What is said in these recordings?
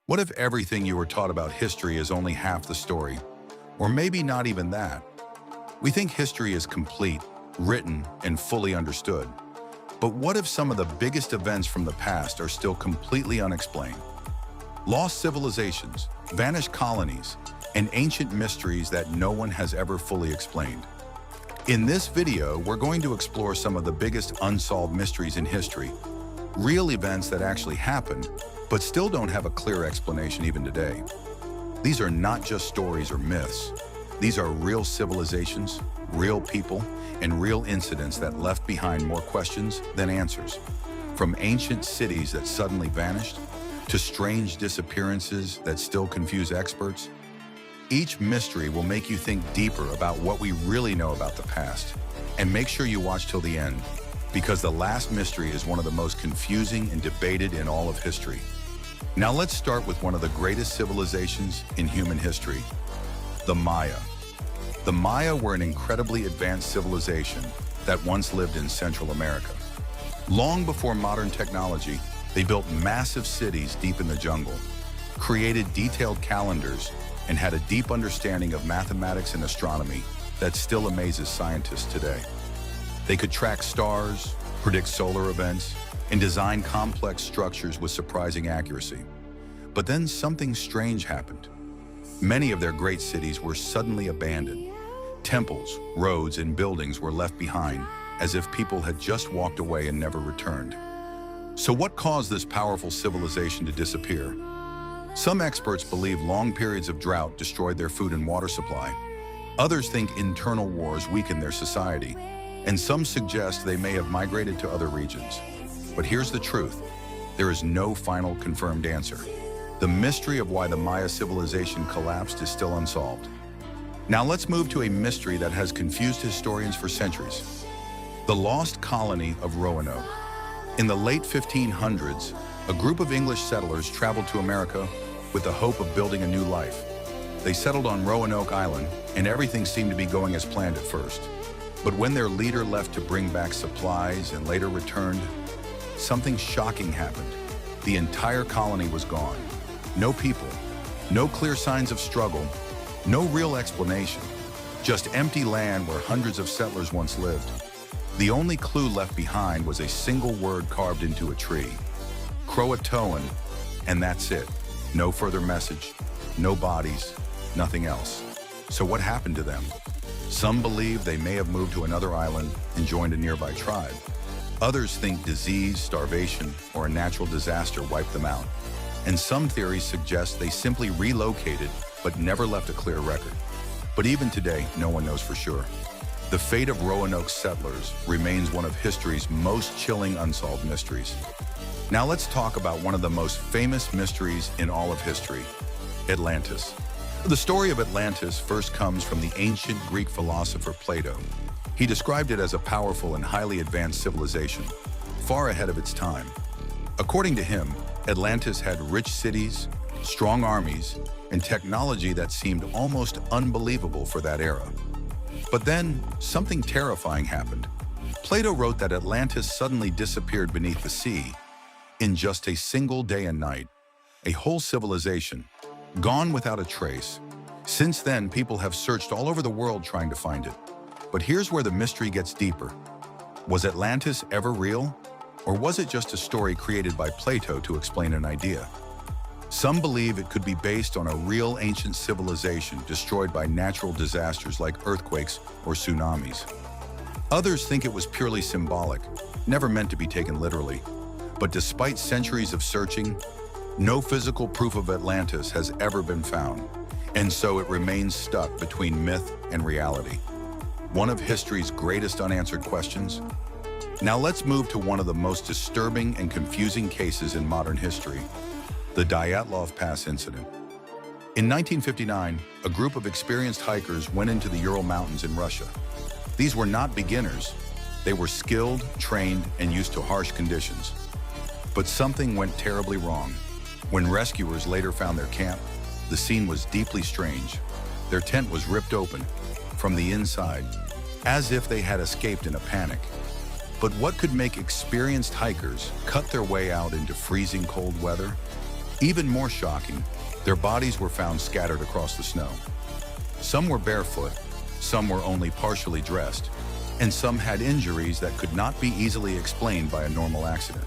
What if everything you were taught about history is only half the story? Or maybe not even that. We think history is complete, written, and fully understood. But what if some of the biggest events from the past are still completely unexplained? Lost civilizations, vanished colonies, and ancient mysteries that no one has ever fully explained. In this video, we're going to explore some of the biggest unsolved mysteries in history, real events that actually happened, but still don't have a clear explanation even today. These are not just stories or myths. These are real civilizations, real people, and real incidents that left behind more questions than answers. From ancient cities that suddenly vanished, to strange disappearances that still confuse experts, each mystery will make you think deeper about what we really know about the past. And make sure you watch till the end, because the last mystery is one of the most confusing and debated in all of history. Now let's start with one of the greatest civilizations in human history, the Maya. The Maya were an incredibly advanced civilization that once lived in Central America. Long before modern technology, they built massive cities deep in the jungle, created detailed calendars, and had a deep understanding of mathematics and astronomy that still amazes scientists today. They could track stars, predict solar events, and design complex structures with surprising accuracy. But then something strange happened. Many of their great cities were suddenly abandoned. Temples, roads, and buildings were left behind, as if people had just walked away and never returned. So what caused this powerful civilization to disappear? Some experts believe long periods of drought destroyed their food and water supply. Others think internal wars weakened their society, and some suggest they may have migrated to other regions. But here's the truth. There is no final confirmed answer. The mystery of why the Maya civilization collapsed is still unsolved. Now let's move to a mystery that has confused historians for centuries. The lost colony of Roanoke. In the late 1500s, a group of English settlers traveled to America with the hope of building a new life. They settled on Roanoke Island, and everything seemed to be going as planned at first. But when their leader left to bring back supplies and later returned, something shocking happened. The entire colony was gone. No people, no clear signs of struggle, no real explanation. Just empty land where hundreds of settlers once lived. The only clue left behind was a single word carved into a tree. Croatoan, and that's it. No further message, no bodies, nothing else. So what happened to them? Some believe they may have moved to another island and joined a nearby tribe. Others think disease, starvation, or a natural disaster wiped them out. And some theories suggest they simply relocated but never left a clear record. But even today, no one knows for sure. The fate of Roanoke settlers remains one of history's most chilling unsolved mysteries. Now let's talk about one of the most famous mysteries in all of history, Atlantis. The story of Atlantis first comes from the ancient Greek philosopher Plato. He described it as a powerful and highly advanced civilization, far ahead of its time. According to him, Atlantis had rich cities, strong armies, and technology that seemed almost unbelievable for that era. But then, something terrifying happened. Plato wrote that Atlantis suddenly disappeared beneath the sea in just a single day and night. A whole civilization, gone without a trace. Since then, people have searched all over the world trying to find it. But here's where the mystery gets deeper. Was Atlantis ever real? Or was it just a story created by Plato to explain an idea? Some believe it could be based on a real ancient civilization destroyed by natural disasters like earthquakes or tsunamis. Others think it was purely symbolic, never meant to be taken literally. But despite centuries of searching, no physical proof of Atlantis has ever been found, and so it remains stuck between myth and reality. One of history's greatest unanswered questions. Now let's move to one of the most disturbing and confusing cases in modern history, the Diatlov Pass incident. In 1959, a group of experienced hikers went into the Ural Mountains in Russia. These were not beginners. They were skilled, trained, and used to harsh conditions. But something went terribly wrong. When rescuers later found their camp, the scene was deeply strange. Their tent was ripped open from the inside, as if they had escaped in a panic. But what could make experienced hikers cut their way out into freezing cold weather? Even more shocking, their bodies were found scattered across the snow. Some were barefoot, some were only partially dressed, and some had injuries that could not be easily explained by a normal accident.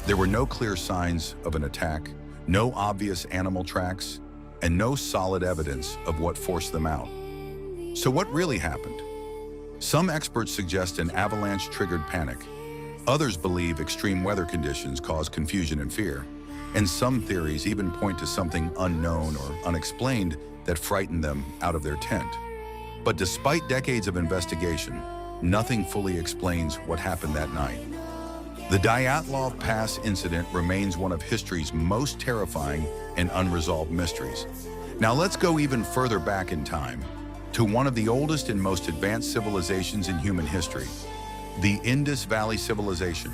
There were no clear signs of an attack, no obvious animal tracks, and no solid evidence of what forced them out. So what really happened? Some experts suggest an avalanche-triggered panic. Others believe extreme weather conditions caused confusion and fear. And some theories even point to something unknown or unexplained that frightened them out of their tent. But despite decades of investigation, nothing fully explains what happened that night. The Diatlov Pass incident remains one of history's most terrifying and unresolved mysteries. Now let's go even further back in time, to one of the oldest and most advanced civilizations in human history, the Indus Valley Civilization.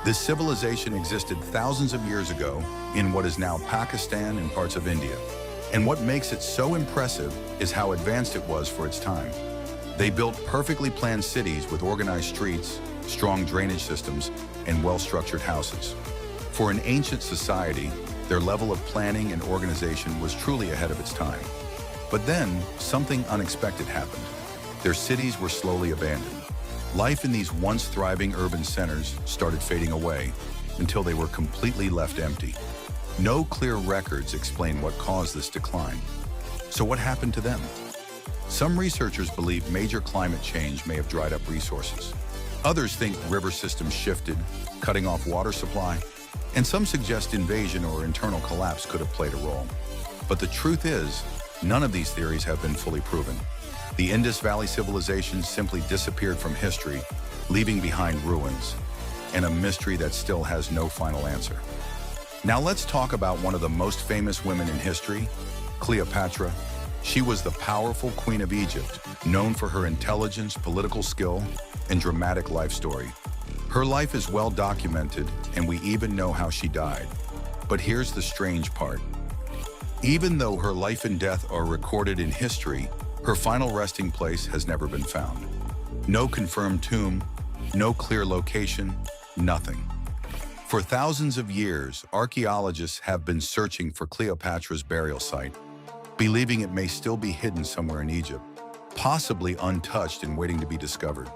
This civilization existed thousands of years ago in what is now Pakistan and parts of India. And what makes it so impressive is how advanced it was for its time. They built perfectly planned cities with organized streets, strong drainage systems, and well-structured houses. For an ancient society, their level of planning and organization was truly ahead of its time. But then, something unexpected happened. Their cities were slowly abandoned. Life in these once thriving urban centers started fading away until they were completely left empty. No clear records explain what caused this decline. So what happened to them? Some researchers believe major climate change may have dried up resources. Others think river systems shifted, cutting off water supply, and some suggest invasion or internal collapse could have played a role. But the truth is, none of these theories have been fully proven. The Indus Valley Civilization simply disappeared from history, leaving behind ruins, and a mystery that still has no final answer. Now let's talk about one of the most famous women in history, Cleopatra. She was the powerful queen of Egypt, known for her intelligence, political skill, and dramatic life story. Her life is well documented, and we even know how she died. But here's the strange part. Even though her life and death are recorded in history, her final resting place has never been found. No confirmed tomb, no clear location, nothing. For thousands of years, archaeologists have been searching for Cleopatra's burial site, believing it may still be hidden somewhere in Egypt, possibly untouched and waiting to be discovered.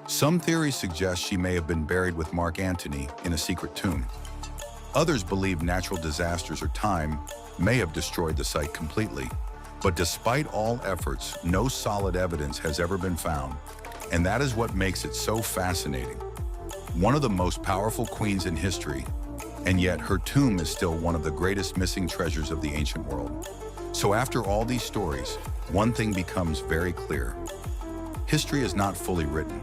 Some theories suggest she may have been buried with Mark Antony in a secret tomb. Others believe natural disasters or time may have destroyed the site completely. But despite all efforts, no solid evidence has ever been found, and that is what makes it so fascinating. One of the most powerful queens in history, and yet her tomb is still one of the greatest missing treasures of the ancient world. So after all these stories, one thing becomes very clear. History is not fully written.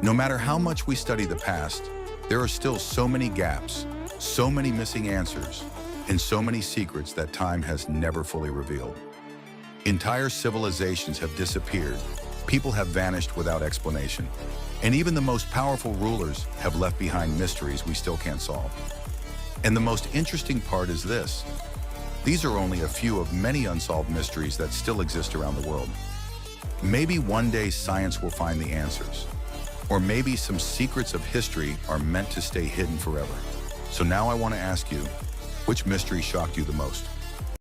No matter how much we study the past, there are still so many gaps, so many missing answers, and so many secrets that time has never fully revealed. Entire civilizations have disappeared, people have vanished without explanation, and even the most powerful rulers have left behind mysteries we still can't solve. And the most interesting part is this. These are only a few of many unsolved mysteries that still exist around the world. Maybe one day science will find the answers, or maybe some secrets of history are meant to stay hidden forever. So now I want to ask you, which mystery shocked you the most?